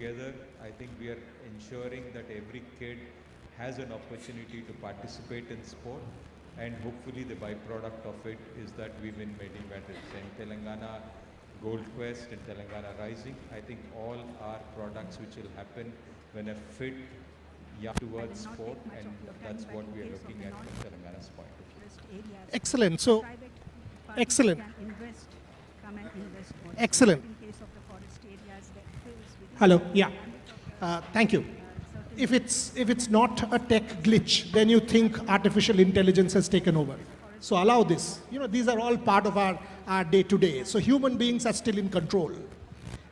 Together, I think we are ensuring that every kid has an opportunity to participate in sport, and hopefully the byproduct of it is that we win many medals. And Telangana Gold Quest and Telangana Rising, I think all are products which will happen when a fit young towards sport, and that's what we are looking at from Telangana's point of view. Excellent. So, excellent. Excellent. Hello. Yeah. Thank you. If it's not a tech glitch, then you think artificial intelligence has taken over. So allow this. These are all part of our day-to-day. So human beings are still in control.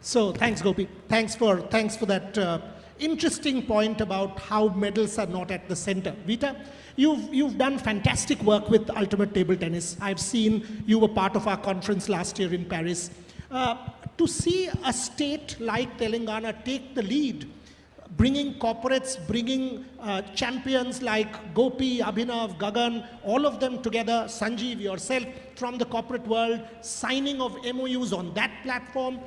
So thanks, Gopi. Thanks for that interesting point about how medals are not at the center. Vita, you've done fantastic work with Ultimate Table Tennis. I've seen you were part of our conference last year in Paris. To see a state like Telangana take the lead, bringing corporates, bringing champions like Gopi, Abhinav, Gagan, all of them together, Sanjeev, yourself, from the corporate world, signing of MOUs on that platform.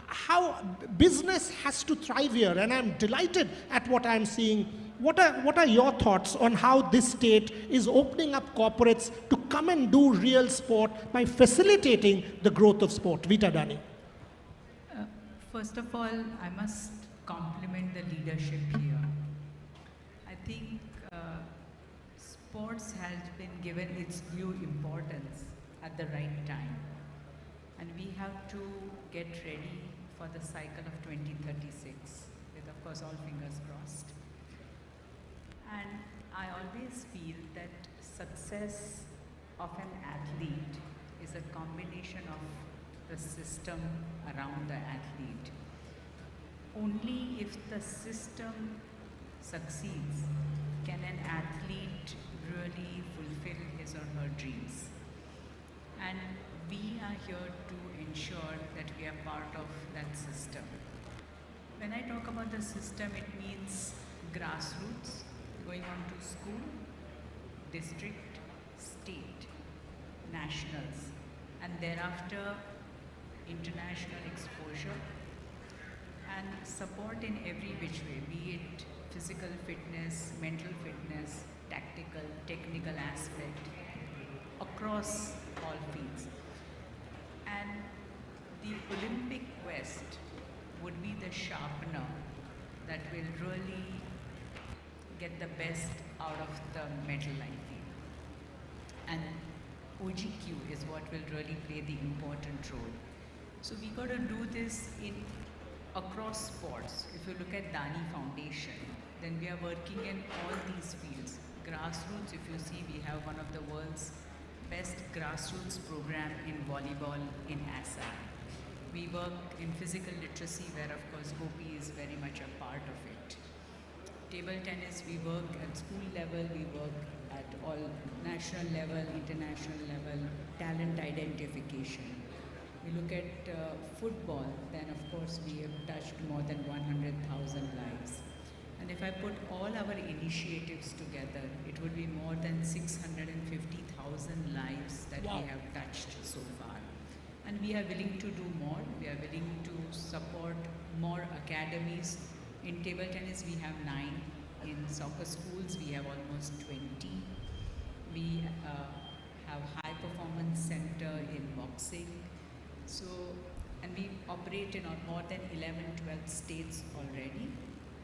How business has to thrive here, and I'm delighted at what I'm seeing. What are your thoughts on how this state is opening up corporates to come and do real sport by facilitating the growth of sport? Vita Dani. First of all, I must compliment the leadership here. I think sports has been given its due importance at the right time. And we have to get ready for the cycle of 2036, with of course all fingers crossed. And I always feel that success of an athlete is a combination of the system around the athlete. Only if the system succeeds can an athlete really fulfill his or her dreams. And we are here to ensure that we are part of that system. When I talk about the system, it means grassroots, going on to school, district, state, nationals, and thereafter international exposure, and support in every which way, be it physical fitness, mental fitness, tactical, technical aspect, across all fields. And the Olympic quest would be the sharpener that will really get the best out of the medal, I feel. And OGQ is what will really play the important role. So we got to do this across sports. If you look at Dani Foundation, then we are working in all these fields. Grassroots, if you see, we have one of the world's best grassroots program in volleyball in Assam. We work in physical literacy, where of course Gopi is very much a part of it. Table tennis, we work at school level, we work at all national level, international level, talent identification. We look at football, then of course we have touched more than 100,000 lives. And if I put all our initiatives together, it would be more than 650,000 lives that we have touched so far. And we are willing to do more. We are willing to support more academies. In table tennis, we have 9. In soccer schools, we have almost 20. We have high performance center in boxing. So, and we operate in more than 11, 12 states already.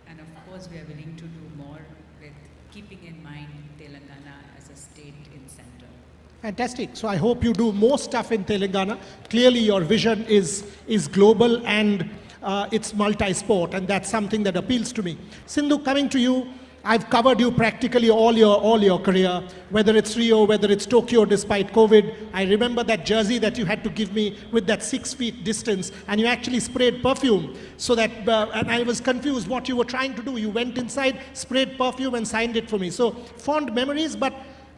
And of course, we are willing to do more with keeping in mind Telangana as a state in center. Fantastic. So I hope you do more stuff in Telangana. Clearly your vision is global, and it's multi-sport, and that's something that appeals to me. Sindhu, coming to you, I've covered you practically all your career, whether it's Rio, whether it's Tokyo, despite COVID. I remember that jersey that you had to give me with that 6 feet distance, and you actually sprayed perfume, so that, and I was confused what you were trying to do. You went inside, sprayed perfume, and signed it for me. So fond memories, but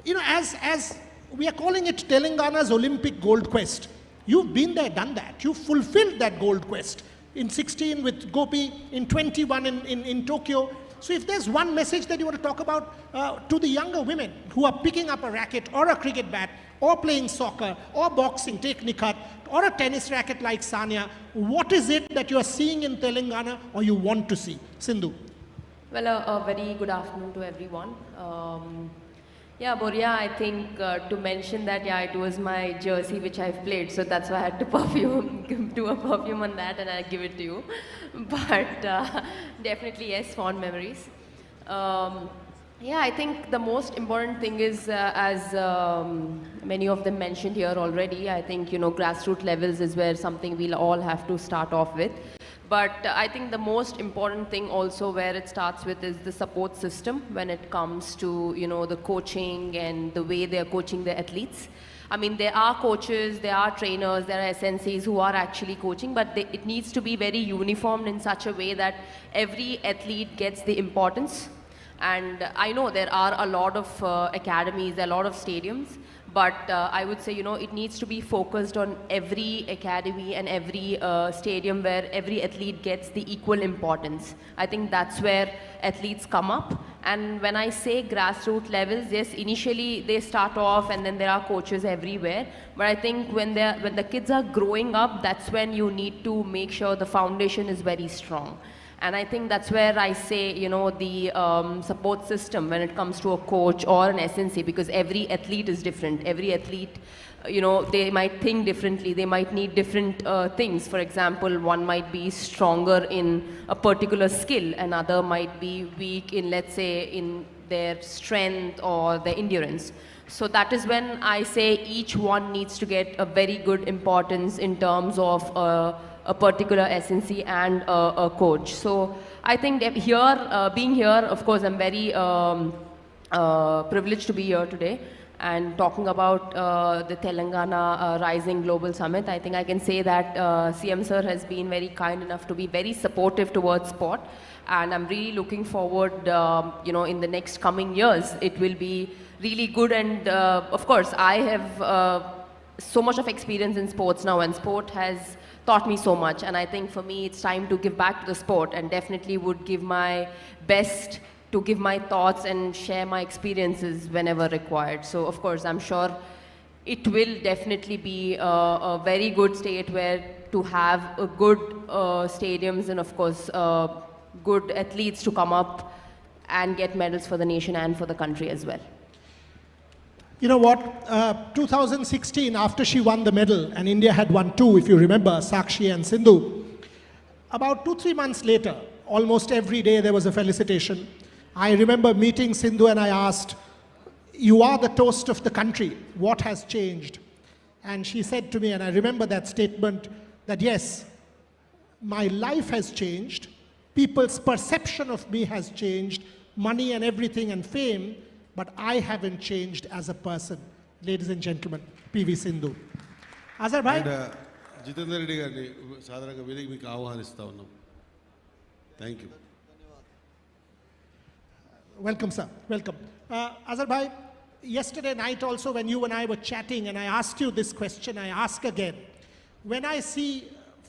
as we are calling it Telangana's Olympic Gold Quest. You've been there, done that. You fulfilled that gold quest in 16 with Gopi, in 21 in Tokyo. So if there's one message that you want to talk about to the younger women who are picking up a racket or a cricket bat or playing soccer, or boxing, take Nikhat, or a tennis racket like Sania, what is it that you are seeing in Telangana or you want to see? Sindhu. Well, a very good afternoon to everyone. Yeah, Boria, I think to mention that, yeah, it was my jersey which I've played, so that's why I had to do a perfume on that and I give it to you. But definitely, yes, fond memories. Yeah, I think the most important thing is, as many of them mentioned here already, I think, grassroots levels is where something we'll all have to start off with. But I think the most important thing also where it starts with is the support system when it comes to, the coaching and the way they're coaching the athletes. I mean, there are coaches, there are trainers, there are SNCs who are actually coaching, but it needs to be very uniformed in such a way that every athlete gets the importance. And I know there are a lot of academies, there are a lot of stadiums, but I would say, it needs to be focused on every academy and every stadium where every athlete gets the equal importance. I think that's where athletes come up. And when I say grassroots levels, yes, initially they start off and then there are coaches everywhere. But I think when the kids are growing up, that's when you need to make sure the foundation is very strong. And I think that's where I say, the support system when it comes to a coach or an SNC, because every athlete is different. Every athlete, they might think differently. They might need different things. For example, one might be stronger in a particular skill. Another might be weak in, let's say, in their strength or their endurance. So that is when I say each one needs to get a very good importance in terms of a particular SNC and a coach. So I think that here, being here, of course, I'm very privileged to be here today and talking about the Telangana Rising Global Summit. I think I can say that CM sir has been very kind enough to be very supportive towards sport, and I'm really looking forward, in the next coming years, it will be really good. And of course, I have so much of experience in sports now, and sport has taught me so much, and I think for me it's time to give back to the sport, and definitely would give my best to give my thoughts and share my experiences whenever required. So of course I'm sure it will definitely be a very good state where to have a good stadiums and of course good athletes to come up and get medals for the nation and for the country as well. You know what, 2016, after she won the medal, and India had won 2, if you remember, Sakshi and Sindhu, about 2-3 months later, almost every day there was a felicitation. I remember meeting Sindhu and I asked, you are the toast of the country, what has changed? And she said to me, and I remember that statement, that yes, my life has changed, people's perception of me has changed, money and everything and fame, but I haven't changed as a person. Ladies and gentlemen, PV Sindhu. Azhar bhai. And Jitendra Reddy garni sadhananga vediki meeku ఆహ్వానిస్తా ఉన్నాం. Thank you. Welcome, sir. Welcome. Azhar bhai, yesterday night also when you and I were chatting and I asked you this question, I ask again. When I see,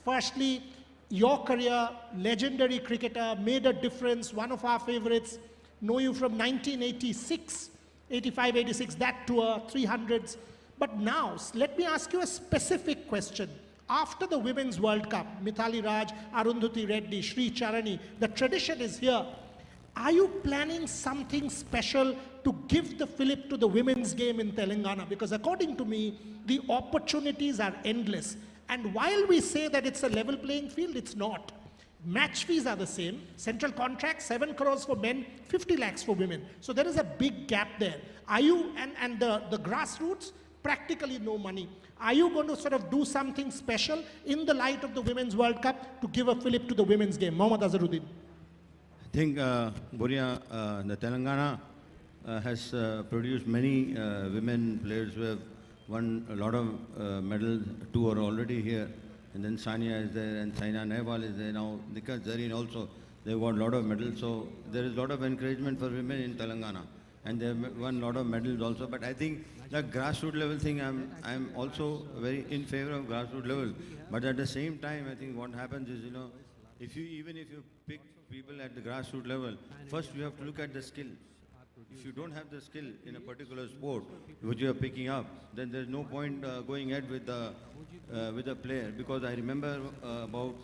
firstly, your career, legendary cricketer, made a difference, one of our favorites, know you from 1986, 85, 86, that tour, 300s. But now, let me ask you a specific question. After the Women's World Cup, Mithali Raj, Arundhati Reddy, Sri Charani, the tradition is here. Are you planning something special to give the fillip to the women's game in Telangana? Because according to me, the opportunities are endless. And while we say that it's a level playing field, it's not. Match fees are the same. Central contract, 7 crores for men, 50 lakhs for women. So there is a big gap there. Are you, and the grassroots, practically no money. Are you going to sort of do something special in the light of the Women's World Cup to give a fillip to the women's game? Mohammad Azharuddin. I think, Boria, the Telangana has produced many women players who have won a lot of medals. 2 are already here. And then Sania is there, and Saina Nehwal is there now. Nikhat Zareen also, they won a lot of medals. So there is a lot of encouragement for women in Telangana, and they have won a lot of medals also. But I think the grassroots level thing, I'm also very in favor of grassroots level. But at the same time, I think what happens is, even if you pick people at the grassroots level, first you have to look at the skill. if you don't have the skill in a particular sport which you are picking up, then there's no point going ahead with the player. Because I remember about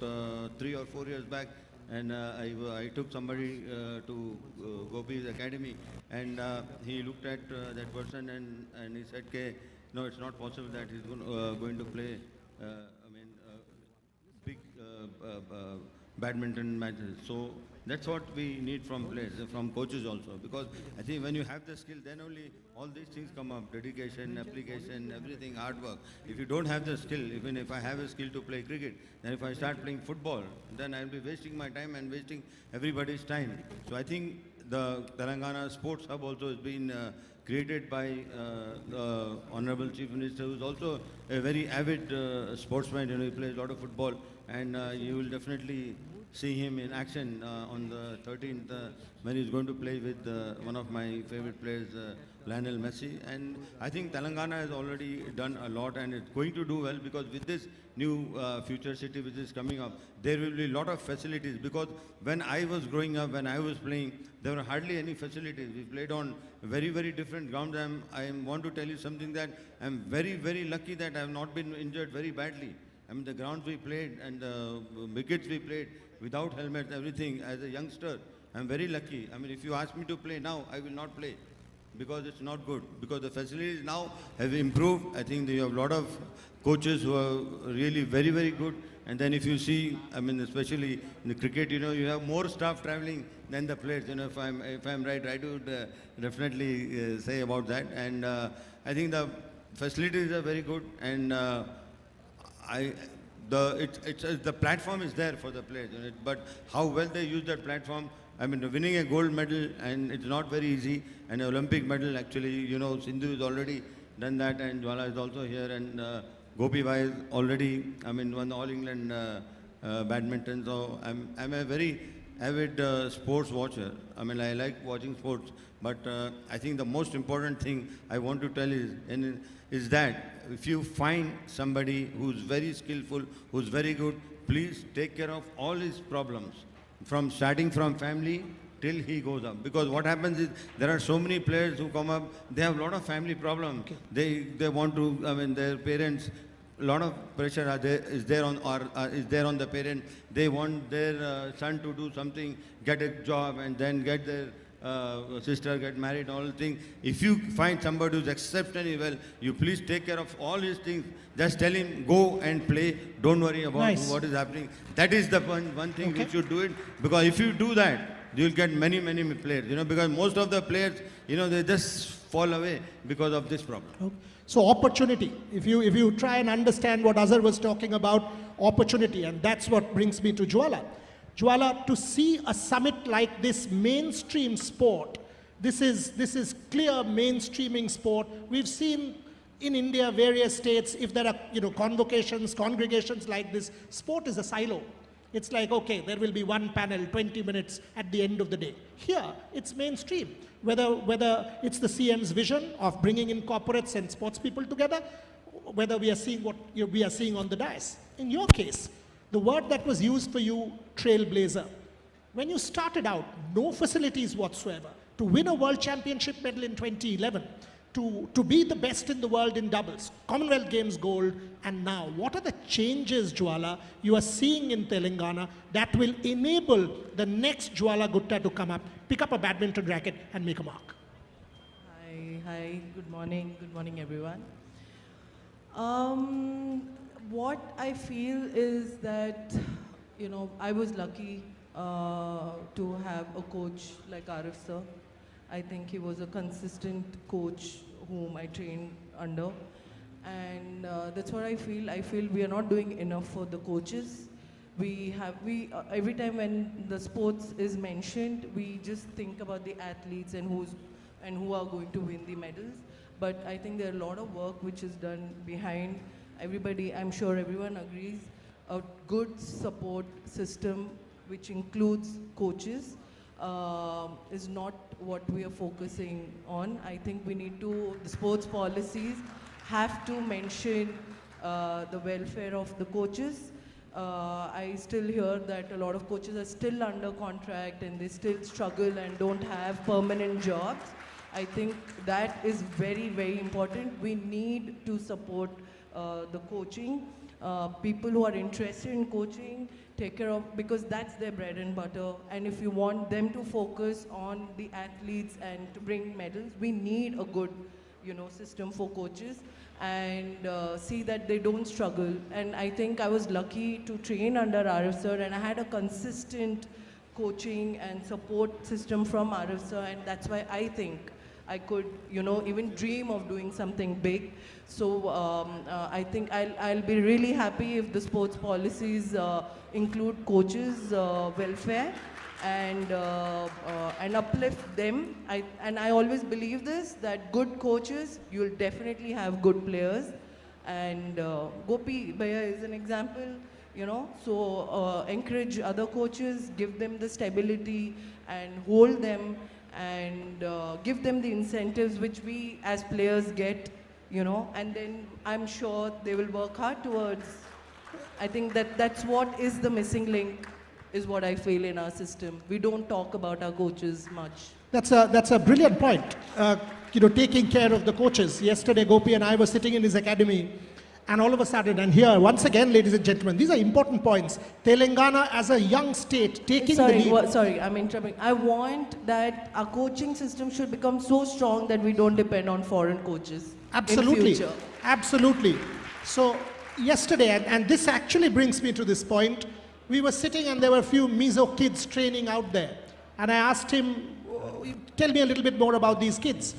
3 or 4 years back, and I took somebody to Gopi's academy, and he looked at that person and he said, "Okay, no, it's not possible that he's going to play. Big badminton matches." So that's what we need from players, from coaches also. Because I think when you have the skill, then only all these things come up: dedication, application, everything, hard work. If you don't have the skill, even if I have a skill to play cricket, then if I start playing football, then I'll be wasting my time and wasting everybody's time. So I think the Telangana Sports Hub also has been created by the Honorable Chief Minister, who is also a very avid sportsman. He plays a lot of football, and you will definitely see him in action on the 13th when he's going to play with one of my favorite players, Lionel Messi. And I think Telangana has already done a lot, and it's going to do well, because with this new future city which is coming up, there will be a lot of facilities. Because when I was growing up, when I was playing, there were hardly any facilities. We played on very, very different grounds. I want to tell you something, that I'm very, very lucky that I have not been injured very badly. I mean, the grounds we played and the wickets we played without helmets, everything, as a youngster, I'm very lucky. I mean, if you ask me to play now, I will not play, because it's not good. Because the facilities now have improved. I think you have a lot of coaches who are really very, very good. And then if you see, I mean, especially in the cricket, you have more staff traveling than the players. If I'm right, I would definitely say about that. And I think the facilities are very good, and the platform is there for the players, but how well they use that platform. I mean, winning a gold medal, and it's not very easy, and an Olympic medal, actually, Sindhu has already done that, and Jwala is also here, and Gopi Bhai is already, won All England badminton. So I'm a very avid sports watcher. I like watching sports, but I think the most important thing I want to tell is that if you find somebody who's very skillful, who's very good, please take care of all his problems, starting from family till he goes up. Because what happens is, there are so many players who come up, they have a lot of family problems. Okay. They want to, their parents, a lot of pressure is there on the parent. They want their son to do something, get a job, and then get their sister get married, all the things. If you find somebody who's exceptionally well, you please take care of all his things. Just tell him, go and play. Don't worry about what is happening. That is the one thing we should do it. Because if you do that, you'll get many, many players. Because most of the players, they just fall away because of this problem. Okay. So opportunity. If you try and understand what Azhar was talking about, opportunity, and that's what brings me to Jwala. Jwala, to see a summit like this mainstream sport, this is clear mainstreaming sport. We've seen in India, various states, if there are convocations, congregations like this, sport is a silo. It's like, okay, there will be one panel, 20 minutes at the end of the day. Here, it's mainstream. Whether it's the CM's vision of bringing in corporates and sports people together, whether we are seeing what we are seeing on the dais. In your case, the word that was used for you, trailblazer. When you started out, no facilities whatsoever, to win a world championship medal in 2011, to be the best in the world in doubles, Commonwealth Games gold, and now, what are the changes, Jwala, you are seeing in Telangana that will enable the next Jwala Gutta to come up, pick up a badminton racket and make a mark? Hi, good morning everyone. What I feel is that, I was lucky to have a coach like Arif sir. I think he was a consistent coach whom I trained under. And that's what I feel. I feel we are not doing enough for the coaches. Every time when the sports is mentioned, we just think about the athletes and who are going to win the medals. But I think there are a lot of work which is done behind. Everybody, I'm sure everyone agrees, a good support system which includes coaches is not what we are focusing on. I think we need to, the sports policies have to mention the welfare of the coaches. I still hear that a lot of coaches are still under contract and they still struggle and don't have permanent jobs. I think that is very, very important. We need to support the coaching. People who are interested in coaching, take care of, because that's their bread and butter. And if you want them to focus on the athletes and to bring medals, we need a good, system for coaches and see that they don't struggle. And I think I was lucky to train under Arif sir, and I had a consistent coaching and support system from Arif sir, and that's why I think I could, even dream of doing something big. So I think I'll be really happy if the sports policies include coaches' welfare and uplift them. And I always believe this, that good coaches, you'll definitely have good players. And Gopi Bhaiya is an example, so encourage other coaches, give them the stability and hold them and give them the incentives which we as players get, and then I'm sure they will work hard towards. I think that's what is the missing link, is what I feel in our system. We don't talk about our coaches much. That's a brilliant point. Taking care of the coaches. Yesterday, Gopi and I were sitting in his academy, and all of a sudden, and here, once again, ladies and gentlemen, these are important points. Telangana as a young state taking the lead. Sorry, I'm interrupting. I want that our coaching system should become so strong that we don't depend on foreign coaches. Absolutely. In future. Absolutely. So yesterday, and this actually brings me to this point, we were sitting and there were a few Mizo kids training out there. And I asked him, tell me a little bit more about these kids.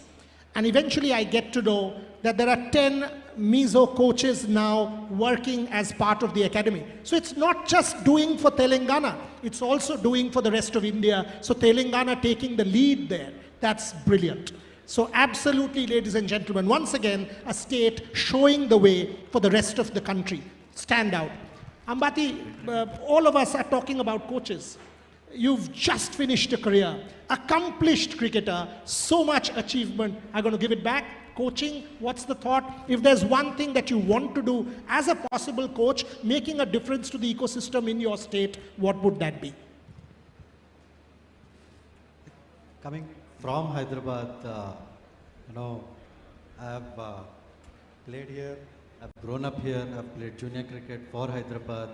And eventually I get to know that there are 10 Mizo coaches now working as part of the academy. So it's not just doing for Telangana, it's also doing for the rest of India. So Telangana taking the lead there, that's brilliant. So absolutely, ladies and gentlemen, once again, a state showing the way for the rest of the country. Stand out. Ambati, all of us are talking about coaches. You've just finished a career, accomplished cricketer, so much achievement. I'm going to give it back. Coaching, what's the thought? If there's one thing that you want to do as a possible coach, making a difference to the ecosystem in your state, what would that be? Coming from Hyderabad, I've played here, I've grown up here, I've played junior cricket for Hyderabad.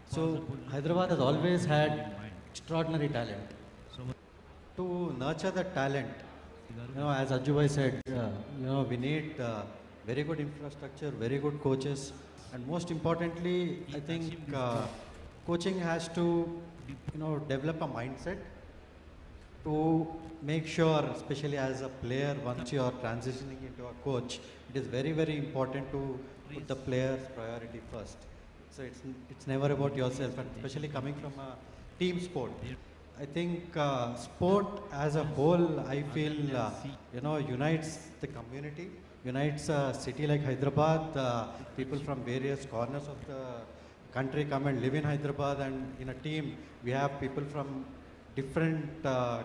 So Hyderabad has always had extraordinary talent. To nurture the talent, as Ajubhai said, we need very good infrastructure, very good coaches, and most importantly, I think coaching has to, develop a mindset to make sure, especially as a player, once you are transitioning into a coach, it is very, very important to put the player's priority first. So it's never about yourself, and especially coming from a team sport. I think sport as a whole, I feel, unites the community, unites a city like Hyderabad. People from various corners of the country come and live in Hyderabad, and in a team, we have people from different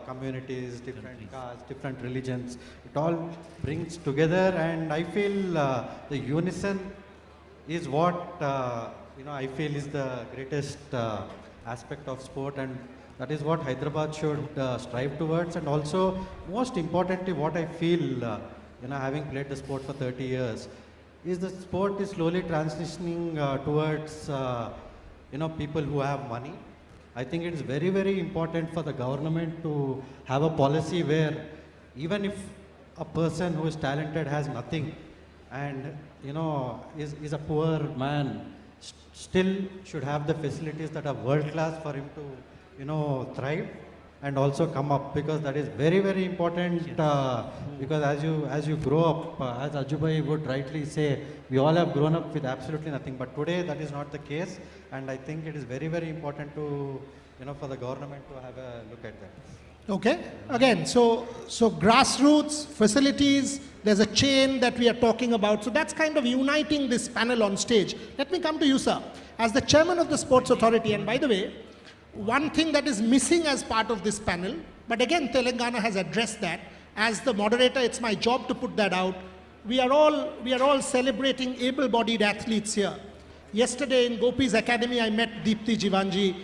communities, different castes, different religions. It all brings together, and I feel the unison is what I feel is the greatest aspect of sport, and that is what Hyderabad should strive towards. And also, most importantly, what I feel, having played the sport for 30 years, is the sport is slowly transitioning towards, people who have money. I think it is very, very important for the government to have a policy where even if a person who is talented has nothing and, is a poor man, still should have the facilities that are world class for him to, thrive and also come up, because that is very, very important. Because as you grow up, as Ajubhai would rightly say, we all have grown up with absolutely nothing. But today that is not the case, and I think it is very, very important to, for the government to have a look at that. Okay, again, so grassroots, facilities, there's a chain that we are talking about. So that's kind of uniting this panel on stage. Let me come to you, sir. As the chairman of the Sports Authority, and by the way, one thing that is missing as part of this panel, but again, Telangana has addressed that. As the moderator, it's my job to put that out. We are all celebrating able-bodied athletes here. Yesterday in Gopi's academy, I met Deepti Jivanji.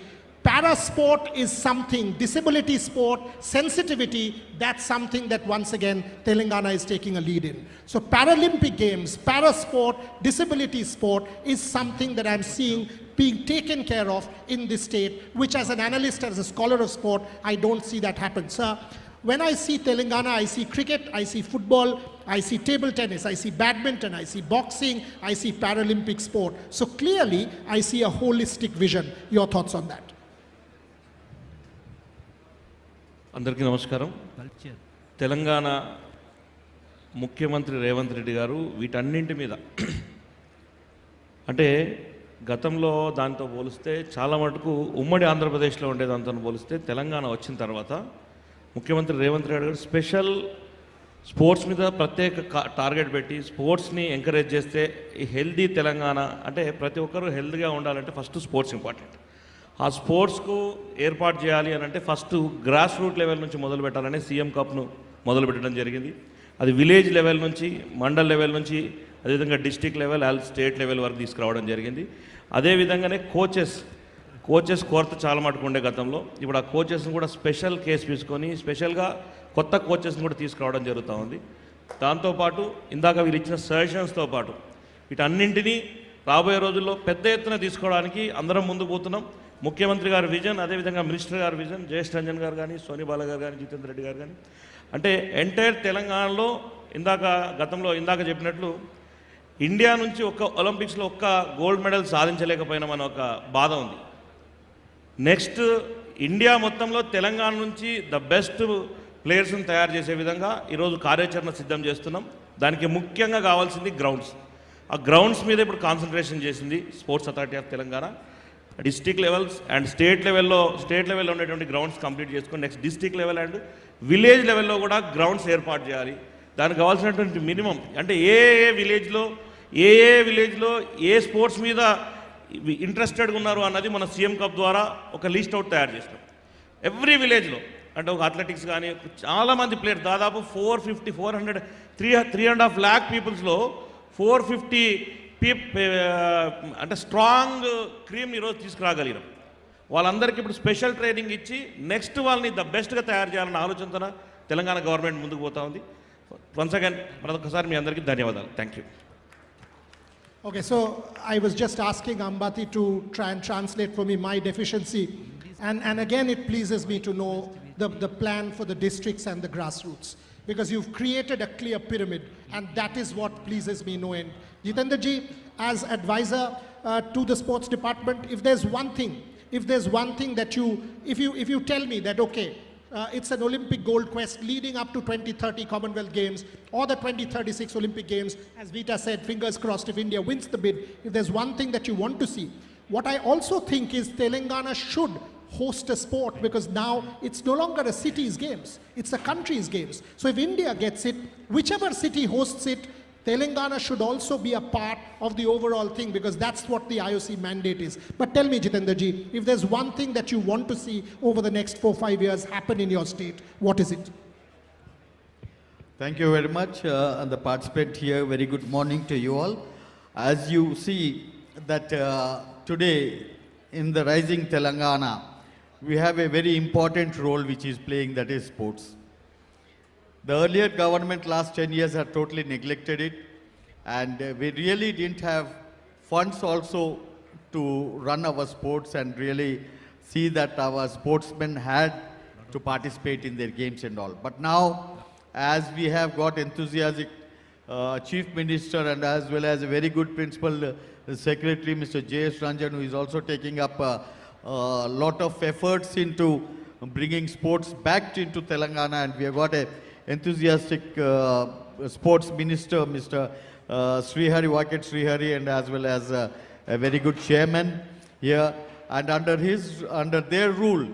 Para sport is something, disability sport, sensitivity, that's something that once again Telangana is taking a lead in. So Paralympic Games, para sport, disability sport is something that I'm seeing being taken care of in this state, which as an analyst, as a scholar of sport, I don't see that happen. Sir, when I see Telangana, I see cricket, I see football, I see table tennis, I see badminton, I see boxing, I see Paralympic sport. So clearly, I see a holistic vision. Your thoughts on that? అందరికీ నమస్కారం. తెలంగాణ ముఖ్యమంత్రి రేవంత్ రెడ్డి గారు వీటన్నింటి మీద అంటే గతంలో దాంతో పోలిస్తే చాలా మటుకు ఉమ్మడి ఆంధ్రప్రదేశ్లో ఉండే దాంతో పోలిస్తే తెలంగాణ వచ్చిన తర్వాత ముఖ్యమంత్రి రేవంత్ రెడ్డి గారు స్పెషల్ స్పోర్ట్స్ మీద ప్రత్యేక టార్గెట్ పెట్టి స్పోర్ట్స్ని ఎంకరేజ్ చేస్తే ఈ హెల్దీ తెలంగాణ అంటే ప్రతి ఒక్కరూ హెల్తీగా ఉండాలంటే ఫస్ట్ స్పోర్ట్స్ ఇంపార్టెంట్. ఆ స్పోర్ట్స్కు ఏర్పాటు చేయాలి అని అంటే ఫస్ట్ గ్రాస్ రూట్ లెవెల్ నుంచి మొదలు పెట్టాలని సీఎం కప్ను మొదలు పెట్టడం జరిగింది. అది విలేజ్ లెవెల్ నుంచి, మండల్ లెవెల్ నుంచి, అదేవిధంగా డిస్టిక్ లెవెల్, స్టేట్ లెవెల్ వరకు తీసుకురావడం జరిగింది. అదేవిధంగానే కోచెస్ కొరత చాలా మటుకు ఉండే గతంలో. ఇప్పుడు ఆ కోచెస్ని కూడా స్పెషల్ కేసు తీసుకొని స్పెషల్గా కొత్త కోచెస్ని కూడా తీసుకురావడం జరుగుతూ ఉంది. దాంతోపాటు ఇందాక వీళ్ళు ఇచ్చిన సజెషన్స్తో పాటు వీటన్నింటినీ రాబోయే రోజుల్లో పెద్ద ఎత్తున తీసుకోవడానికి అందరం ముందుకు పోతున్నాం. ముఖ్యమంత్రి గారి విజన్, అదేవిధంగా మినిస్టర్ గారి విజన్, జయేష్ రంజన్ గారు కానీ, సోనిబాల గారు కానీ, జితేందర్ రెడ్డి గారు కానీ, అంటే ఎంటైర్ తెలంగాణలో ఇందాక చెప్పినట్లు ఇండియా నుంచి ఒలింపిక్స్లో ఒక్క గోల్డ్ మెడల్ సాధించలేకపోయినామని ఒక బాధ ఉంది. నెక్స్ట్ ఇండియా మొత్తంలో తెలంగాణ నుంచి ద బెస్ట్ ప్లేయర్స్ని తయారు చేసే విధంగా ఈరోజు కార్యాచరణ సిద్ధం చేస్తున్నాం. దానికి ముఖ్యంగా కావాల్సింది గ్రౌండ్స్. ఆ గ్రౌండ్స్ మీద ఇప్పుడు కాన్సన్ట్రేషన్ చేసింది sports authority of Telangana. District levels and state లెవెల్లో ఉండేటువంటి గ్రౌండ్స్ కంప్లీట్ చేసుకొని next district level and village లెవెల్లో కూడా గ్రౌండ్స్ ఏర్పాటు చేయాలి. దానికి కావాల్సినటువంటి మినిమం అంటే ఏ విలేజ్లో ఏ స్పోర్ట్స్ మీద ఇంట్రెస్టెడ్గా ఉన్నారు అన్నది మన సీఎం కప్ ద్వారా ఒక లిస్ట్ అవుట్ తయారు చేసినాం. ఎవ్రీ విలేజ్లో అంటే ఒక అథ్లెటిక్స్ కానీ చాలామంది ప్లేయర్స్ దాదాపు 3.5 lakh పీపుల్స్లో 450 అంటే స్ట్రాంగ్ క్రీమ్ని ఈరోజు తీసుకురాగలిగినాం. వాళ్ళందరికీ ఇప్పుడు స్పెషల్ ట్రైనింగ్ ఇచ్చి నెక్స్ట్ వాళ్ళని ద బెస్ట్గా తయారు చేయాలన్న ఆలోచనతో తెలంగాణ గవర్నమెంట్ ముందుకు పోతా ఉంది. వన్స్ అగైన్ మరొకసారి మీ అందరికీ ధన్యవాదాలు. Thank you. Okay, so I was just asking Ambati to try and translate for me my deficiency. And again, it pleases me to know the plan for the districts and the grassroots, because you've created a clear pyramid, and that is what pleases me no end. Jitendra ji, as advisor to the sports department, if there's one thing that if you tell me that, okay, it's an Olympic gold quest leading up to 2030 Commonwealth Games or the 2036 Olympic Games, as Vita said, fingers crossed if India wins the bid, if there's one thing that you want to see, what I also think is Telangana should host a sport, because now it's no longer a city's games, it's a country's games. So if India gets it, whichever city hosts it, Telangana should also be a part of the overall thing, because that's what the IOC mandate is. But tell me, Jitendra ji, if there's one thing that you want to see over the next 4-5 years happen in your state, what is it? Thank you very much, and the participant here. Very good morning to you all. As you see that today in the rising Telangana, we have a very important role which is playing, that is sports. The earlier government last 10 years had totally neglected it, and we really didn't have funds also to run our sports and really see that our sportsmen had to participate in their games and all. But now, as we have got enthusiastic Chief Minister and as well as a very good Principal Secretary, Mr. Jyesh Ranjan, who is also taking up a lot of efforts into bringing sports back into Telangana, and we have got a enthusiastic sports minister, Mr. Srihari, Waket Srihari, and as well as a very good chairman here. And under their rule,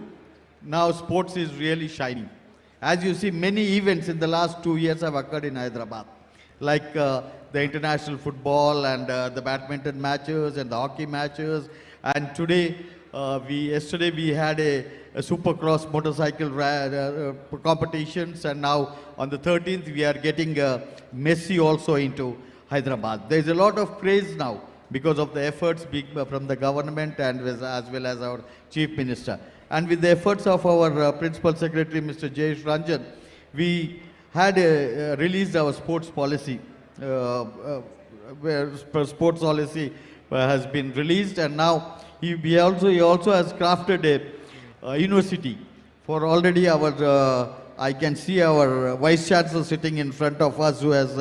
now sports is really shining. As you see, many events in the last 2 years have occurred in Hyderabad, like the international football and the badminton matches and the hockey matches. And today, yesterday we had a supercross motorcycle competitions, and now on the 13th we are getting Messi also into Hyderabad. There is a lot of craze now because of the efforts from the government and as well as our Chief Minister. And with the efforts of our Principal Secretary, Mr. Jayesh Ranjan, we had released our sports policy, where sports policy has been released, and now he also has crafted a university for already our, I can see our Vice Chancellor sitting in front of us, who has,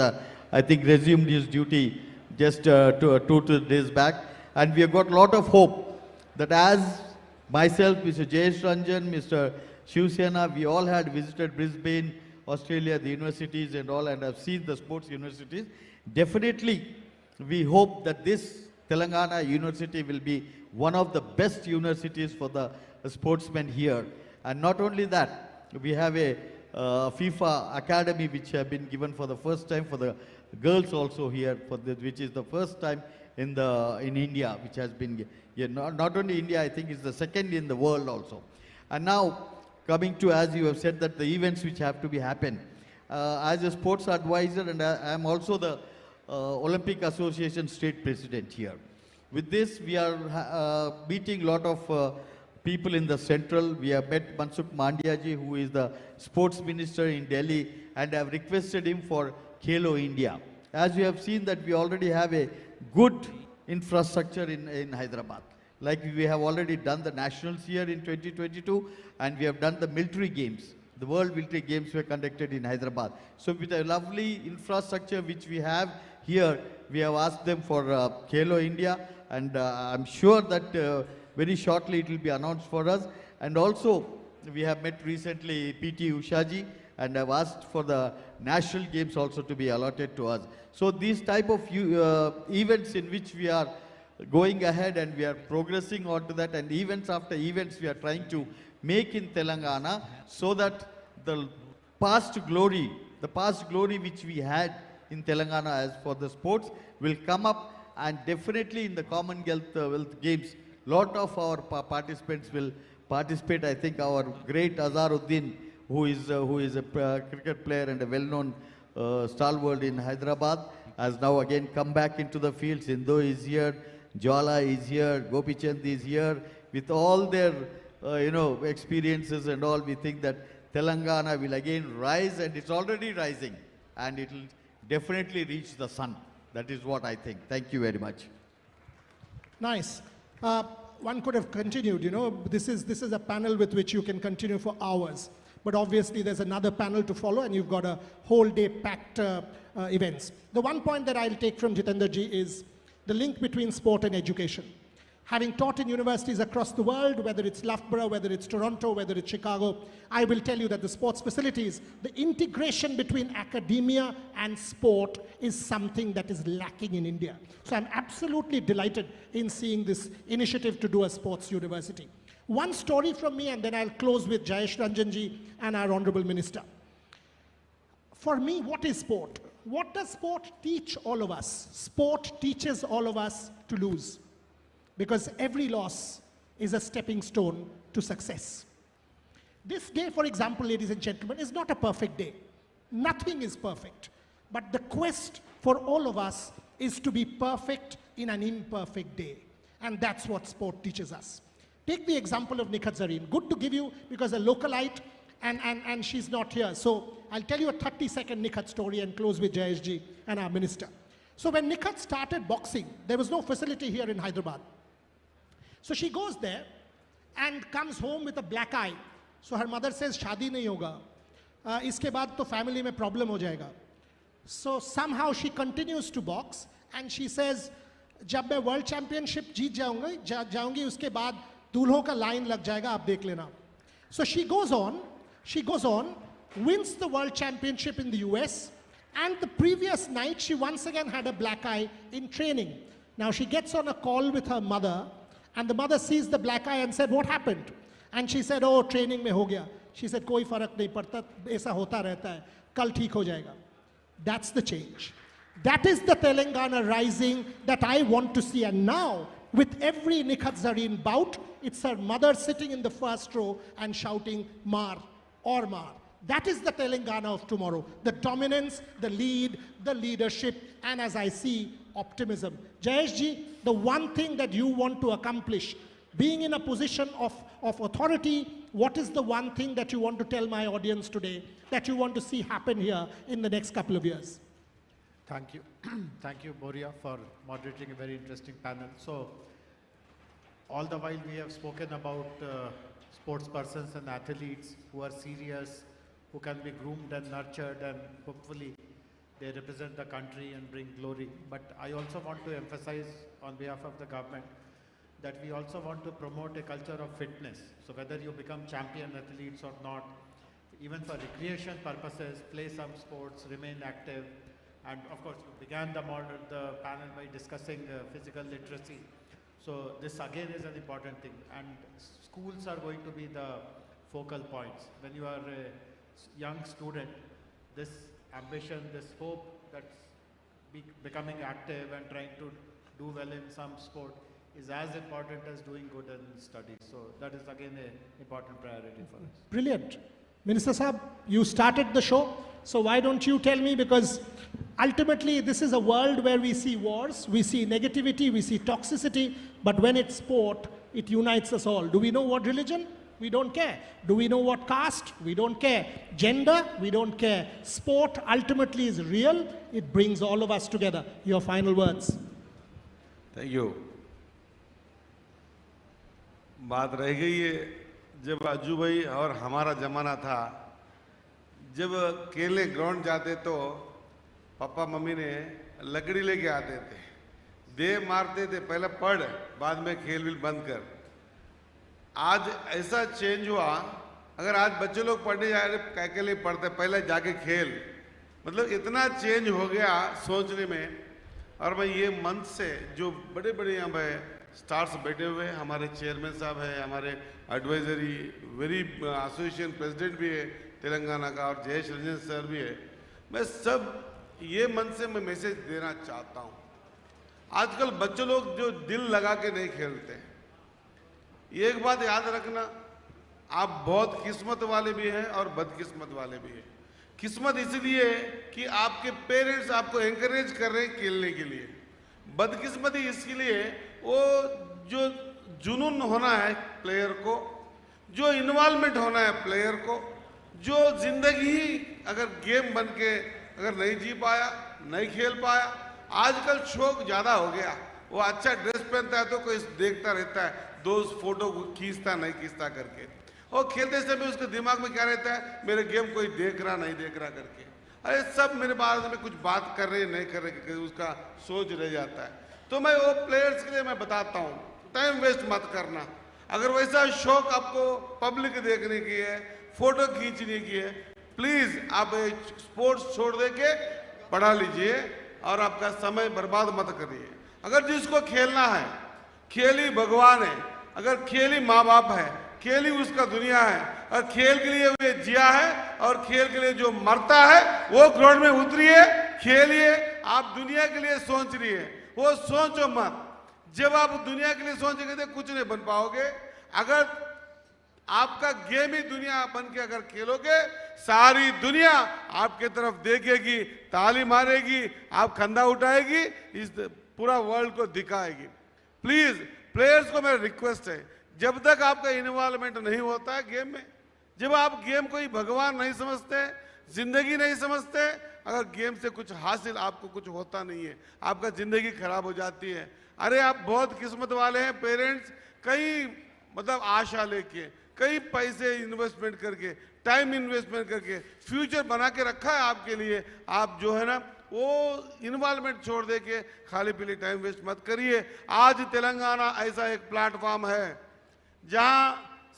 I think, resumed his duty just 2 days back. And we have got a lot of hope that as myself, Mr. Jayesh Ranjan, Mr. Shiv Sena, we all had visited Brisbane, Australia, the universities and all, and have seen the sports universities. Definitely, we hope that this Telangana University will be one of the best universities for the sportsmen here. And not only that, we have a FIFA Academy which have been given for the first time for the girls also here, which is the first time in India, which has been here. Not only India, I think it's the second in the world also. And now, coming to, as you have said, that the events which have to be happen. As a sports advisor, and I am also the Olympic Association State President here. With this, we are meeting a lot of people in the central. We have met Mansukh Mandiaji, who is the sports minister in Delhi, and have requested him for Khelo India. As you have seen that we already have a good infrastructure in Hyderabad. Like we have already done the nationals here in 2022, and we have done the military games. The World Military Games were conducted in Hyderabad. So with a lovely infrastructure which we have here, we have asked them for Khelo India, and I'm sure that very shortly it will be announced for us. And also, we have met recently PT Ushaji, and have asked for the national games also to be allotted to us. So these type of events in which we are going ahead and we are progressing onto that, and events after events we are trying to make in Telangana, so that the past glory which we had in Telangana as for the sports will come up, and definitely in the Commonwealth Games, lot of our participants will participate. I think our great Azharuddin, who is a cricket player and a well-known stalwart in Hyderabad, has now again come back into the field. Sindhu is here, Jwala is here, Gopi Chand is here. With all their experiences and all, we think that Telangana will again rise, and it's already rising, and it will definitely reach the sun. That is what I think. Thank you very much. Nice. One could have continued, this is a panel with which you can continue for hours. But obviously there's another panel to follow, and you've got a whole day packed events. The one point that I'll take from Jitendra ji is the link between sport and education. Having taught in universities across the world, whether it's Loughborough, whether it's Toronto, whether it's Chicago, I will tell you that the sports facilities, the integration between academia and sport is something that is lacking in India. So I'm absolutely delighted in seeing this initiative to do a sports university. One story from me, and then I'll close with Jayesh Ranjan ji and our Honorable Minister. For me, what is sport? What does sport teach all of us? Sport teaches all of us to lose, because every loss is a stepping stone to success. This day, for example, ladies and gentlemen, is not a perfect day. Nothing is perfect. But the quest for all of us is to be perfect in an imperfect day. And that's what sport teaches us. Take the example of Nikhat Zareen. Good to give you, because a localite, and she's not here. So I'll tell you a 30-second Nikhat story and close with Jayesh ji and our minister. So when Nikhat started boxing, there was no facility here in Hyderabad. So she goes there and comes home with a black eye. So her mother says, "Shadi nahi hoga. Iske baad to family mein problem ho jayega." So somehow she continues to box, and she says, "Jab main world championship jeet jaungi, uske baad दूल्हों का line lag jayega, aap dekh lena." So she goes on, wins the world championship in the US, and the previous night she once again had a black eye in training. Now she gets on a call with her mother, and the mother sees the black eye and said, "What happened?" And she said, "Oh, training mein ho gaya." She said, "Koi farak nahi padta, aisa hota rehta hai, kal theek ho jayega." That's the change. That is the Telangana rising that I want to see. And now, with every Nikhat Zareen bout, it's her mother sitting in the first row and shouting, "Mar or Mar." That is the Telangana of tomorrow. The dominance, the lead, the leadership, and as I see, optimism. Jayesh ji, the one thing that you want to accomplish, being in a position of authority, what is the one thing that you want to tell my audience today that you want to see happen here in the next couple of years? Thank you. Thank you, Boria, for moderating a very interesting panel. So, all the while we have spoken about sports persons and athletes who are serious, who can be groomed and nurtured, and hopefully they represent the country and bring glory. But I also want to emphasize on behalf of the government that we also want to promote a culture of fitness. So whether you become champion athletes or not, even for recreation purposes, play some sports, remain active. And of course, you began the panel by discussing physical literacy. So this again is an important thing. And schools are going to be the focal points. When you are a young student, this ambition, this hope that's becoming active and trying to do well in some sport is as important as doing good in studies. So that is again an important priority for us. Brilliant. Minister Saab, you started the show, so why don't you tell me, because ultimately this is a world where we see wars, we see negativity, we see toxicity, but when it's sport, it unites us all. Do we know what religion? We don't care. Do we know what caste? We don't care. Gender? We don't care. Sport ultimately is real. It brings all of us together. Your final words. Thank you. बात रह गई है जब अज्जू भाई और हमारा ज़माना था, जब खेलने ग्राउंड जाते तो पापा मम्मी ने लकड़ी लेके आते थे, दे मारते थे, पहले पढ़ बाद में खेल भी बंद कर। आज ऐसा चेंज हुआ, अगर आज बच्चे लोग पढ़ने जा रहे के लिए पढ़ते, पहले जाके खेल, मतलब इतना चेंज हो गया सोचने में। और मैं ये मंच से जो बड़े बड़े यहाँ पे स्टार्स बैठे हुए हैं, हमारे चेयरमैन साहब हैं, हमारे एडवाइजरी वेरी एसोसिएशन प्रेसिडेंट भी है तेलंगाना का, और जयेश रंजन सर भी है, मैं सब ये मंच से मैं मैसेज देना चाहता हूँ। आजकल बच्चे लोग जो दिल लगा के नहीं खेलते, एक बात याद रखना, आप बहुत किस्मत वाले भी हैं और बदकिस्मत वाले भी हैं। किस्मत इसलिए कि आपके पेरेंट्स आपको एनकरेज कर रहे हैं खेलने के लिए, बदकिस्मती इसके लिए वो जो जुनून होना है प्लेयर को, जो इन्वॉल्वमेंट होना है प्लेयर को, जो जिंदगी ही अगर गेम बन के अगर नहीं जी पाया, नहीं खेल पाया, आजकल शौक ज़्यादा हो गया, वो अच्छा ड्रेस पहनता है तो कोई देखता रहता है, दोस्त फोटो खींचता नहीं खींचता करके, और खेलते समय उसके दिमाग में क्या रहता है, मेरे गेम कोई देख रहा नहीं देख रहा करके। अरे सब मेरे बारे में कुछ बात कर रहे नहीं कर रहे, उसका सोच रह जाता है। तो मैं वो प्लेयर्स के लिए मैं बताता हूँ, टाइम वेस्ट मत करना। अगर वैसा शौक आपको पब्लिक देखने की है, फोटो खींचने की है, प्लीज आप स्पोर्ट्स छोड़ दे के पढ़ा लीजिए और आपका समय बर्बाद मत करिए। अगर जिसको खेलना है, खेल ही भगवान है, अगर खेल ही माँ बाप है, खेल ही उसका दुनिया है, और खेल के लिए वे जिया है, और खेल के लिए जो मरता है वो ग्राउंड में उतरिए, खेलिए। आप दुनिया के लिए सोच रही है, वो सोचो मत। जब आप दुनिया के लिए सोचेंगे तो कुछ नहीं बन पाओगे। अगर आपका गेम ही दुनिया बन के अगर खेलोगे, सारी दुनिया आपके तरफ देखेगी, ताली मारेगी, आप खंदा उठाएगी, इस पूरा वर्ल्ड को दिखाएगी। प्लीज प्लेयर्स को मेरा रिक्वेस्ट है, जब तक आपका इन्वॉल्वमेंट नहीं होता है गेम में, जब आप गेम को ही भगवान नहीं समझते, जिंदगी नहीं समझते, अगर गेम से कुछ हासिल आपको कुछ होता नहीं है, आपका जिंदगी खराब हो जाती है। अरे आप बहुत किस्मत वाले हैं, पेरेंट्स कई मतलब आशा लेके, कई पैसे इन्वेस्टमेंट करके, टाइम इन्वेस्टमेंट करके फ्यूचर बना के रखा है आपके लिए। आप जो है ना वो इन्वॉल्वमेंट छोड़ दे के खाली पीली टाइम वेस्ट मत करिए। आज तेलंगाना ऐसा एक प्लेटफॉर्म है जहां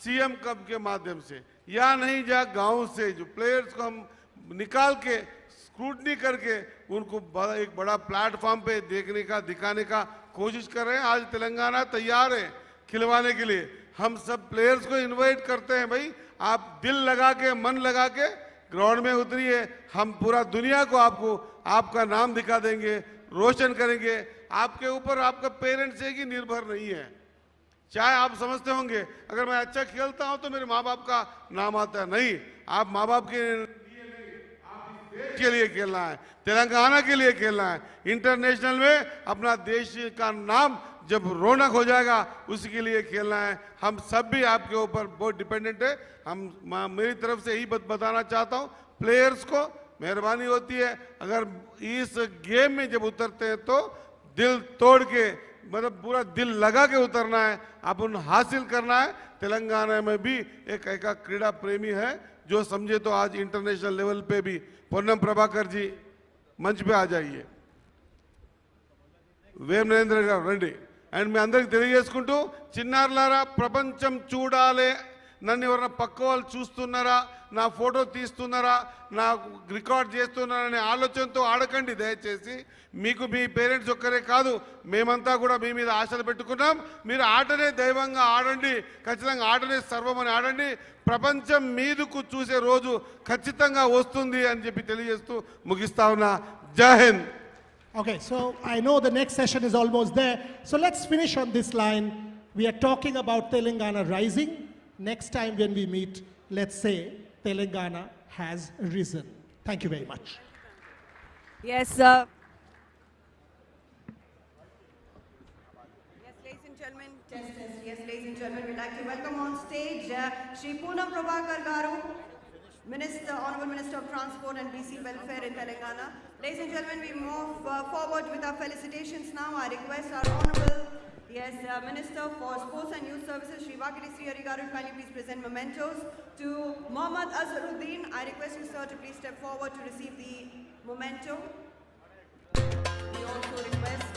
सीएम कप के माध्यम से या नहीं, जहां गांव से जो प्लेयर्स को हम निकाल के स्क्रूटनी करके उनको एक बड़ा प्लेटफॉर्म पे देखने का, दिखाने का कोशिश कर रहे हैं। आज तेलंगाना तैयार है खिलवाने के लिए। हम सब प्लेयर्स को इनवाइट करते हैं, भाई आप दिल लगा के, मन लगा के ग्राउंड में उतरिए। हम पूरा दुनिया को आपको आपका नाम दिखा देंगे, रोशन करेंगे। आपके ऊपर आपका पेरेंट्स एक ही निर्भर नहीं है। चाहे आप समझते होंगे अगर मैं अच्छा खेलता हूं तो मेरे माँ बाप का नाम आता है, नहीं, आप माँ बाप के लिए नहीं, आप इस के लिए खेलना है, तेलंगाना के लिए खेलना है। इंटरनेशनल में अपना देश का नाम जब रौनक हो जाएगा उसके लिए खेलना है। हम सब भी आपके ऊपर बहुत डिपेंडेंट है। मेरी तरफ से यही बताना चाहता हूँ प्लेयर्स को, मेहरबानी होती है अगर इस गेम में जब उतरते हैं तो दिल तोड़ के, मतलब पूरा दिल लगा के उतरना है, अपन हासिल करना है। तेलंगाना में भी एक क्रीड़ा प्रेमी है जो समझे तो आज इंटरनेशनल लेवल पे भी। పొన్నం ప్రభాకర్ जी मंच पे आ जाइए, వేం నరేంద్ర గారు రండి. అండ్ మీ అందరికి తెలియజేసుకుంటూ, చిన్నారులారా ప్రపంచం చూడాలి, నన్ను ఎవరైనా పక్క వాళ్ళు చూస్తున్నారా, నా ఫోటో తీస్తున్నారా, నా రికార్డ్ చేస్తున్నారనే ఆలోచనతో ఆడకండి దయచేసి. మీకు మీ పేరెంట్స్ ఒక్కరే కాదు, మేమంతా కూడా మీ మీద ఆశలు పెట్టుకున్నాం. మీరు ఆటనే దైవంగా ఆడండి, ఖచ్చితంగా ఆటనే సర్వమని ఆడండి. ప్రపంచం మీదకు చూసే రోజు ఖచ్చితంగా వస్తుంది అని చెప్పి తెలియజేస్తూ ముగిస్తా ఉన్నా. జై Hind. Okay, so I know the next session is almost there. So let's finish on this line. We are talking about Telangana rising. Next time when we meet, let's say Telangana has risen. Thank you very much. Yes, sir. Yes, ladies and gentlemen, yes, ladies and gentlemen, we'd like to welcome on stage Shri Poonam Prabhakar Garu, Minister, Honorable Minister of Transport and BC Welfare in Telangana. Ladies and gentlemen, we move forward with our felicitations now. I request our Honorable, Minister for Sports and Youth Services, Shri Vakili Srihari Garu, kindly please present mementos to Mohammad Azharuddin. I request you, sir, to please step forward to receive the memento. We also request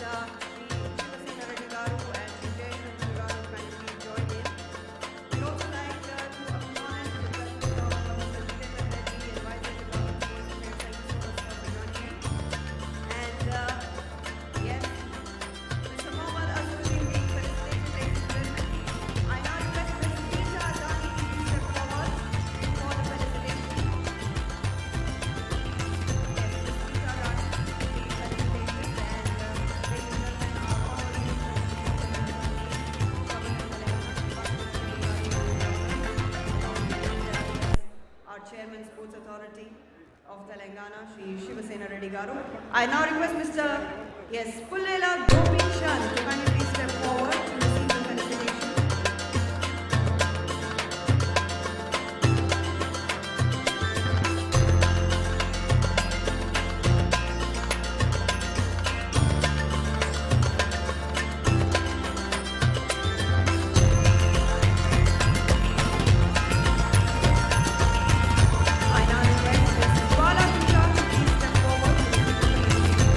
Shri Shivasena Reddy Garu and Shri Jayashree Garu to kindly please join in. We'd also like to acknowledge the presence of Mr. Jitendra Reddy, Advisor to Government Sports Affairs. Thank you so much, sir, for joining in. And yes, Mr. Mohammad Azharuddin being felicitated, ladies and gentlemen. I now request Ms. Nisha Adani to please step forward for the felicitation. Yes, Ms. Nisha Adani to be felicitated, and ladies and gentlemen, our honorable Minister of our Chairman Sports Authority of Telangana, Shri Shivasena Reddy Garu. I now request Mr. Pullela Gopi Chand to kindly please step forward to receive the felicitation. I now request Ms. Jwala Gupta to please step forward to receive the felicitation.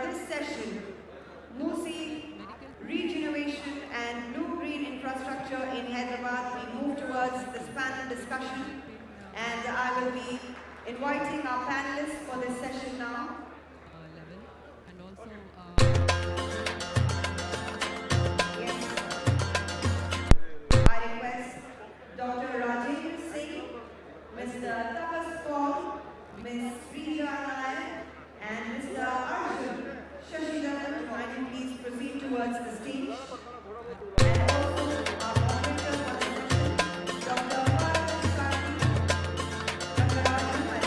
this session, Musi Regeneration and Blue Green Infrastructure in Hyderabad, we move towards this panel discussion, and I will be inviting our panelists for this session now. I request Dr. Rajendra Singh, Mr. Tapas Paul, Ms. Rija Nayak, and Mr. Arjun Shashidharan to kindly please proceed towards the stage. And also our moderator for the session, Dr. Parth Sani, Dr. Rajan, my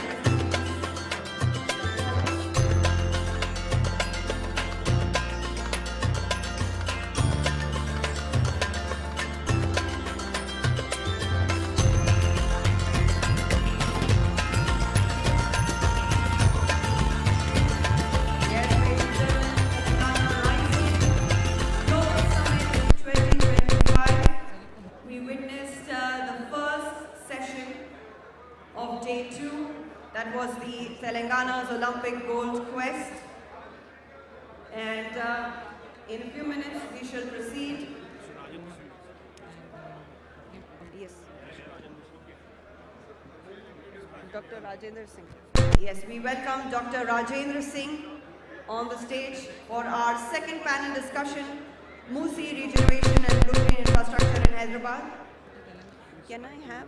we witnessed the first session of day 2. That was the Telangana's Olympic Gold Quest. And in a few minutes we shall proceed. Yes. Dr. Rajendra Singh. Yes, we welcome Dr. Rajendra Singh on the stage for our second panel discussion, Musi Regeneration and Blue Green Infrastructure in Hyderabad. Can I have